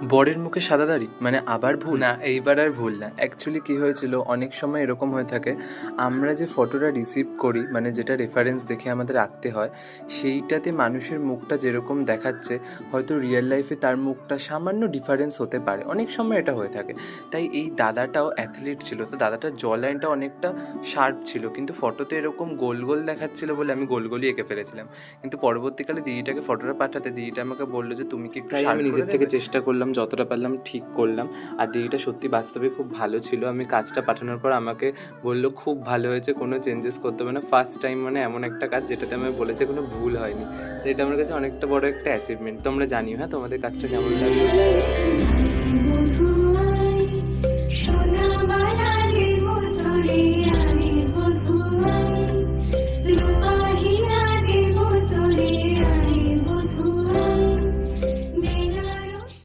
বরের মুখে সাদা দাড়ি মানে আবার ভুল? না, এইবার আর ভুল না। অ্যাকচুয়ালি কী হয়েছিল, অনেক সময় এরকম হয়ে থাকে, আমরা যে ফটোটা রিসিভ করি মানে যেটা রেফারেন্স দেখে আমাদের আঁকতে হয়, সেইটাতে মানুষের মুখটা যেরকম দেখাচ্ছে হয়তো রিয়েল লাইফে তার মুখটা সামান্য ডিফারেন্স হতে পারে, অনেক সময় এটা হয়ে থাকে। তাই এই দাদাটাও অ্যাথলিট ছিল, তো দাদাটার জ লাইনটা অনেকটা শার্প ছিল, কিন্তু ফটোতে এরকম গোল গোল দেখাচ্ছিল বলে আমি গোল গোলই এঁকে ফেলেছিলাম। কিন্তু পরবর্তীকালে দিদিটাকে ফটোটা পাঠাতে দিদিটা আমাকে বললো যে তুমি কি একটু তাই শার্প আমি করে নিজের দেবে? থেকে চেষ্টা করলাম, যতটা পারলাম ঠিক করলাম। আর দিদিটা সত্যি বাস্তবে খুব ভালো ছিল। আমি কাজটা পাঠানোর পর আমাকে বলল খুব ভালো হয়েছে, কোনো চেঞ্জেস করতে হবে না। ফার্স্ট টাইম মানে এমন একটা কাজ যেটাতে আমি বলেছে কোনো ভুল হয়নি। তো এটা আমার কাছে অনেকটা বড় একটা অ্যাচিভমেন্ট। তোমরা জানিও হ্যাঁ তোমাদের কাজটা কেমন লাগলো।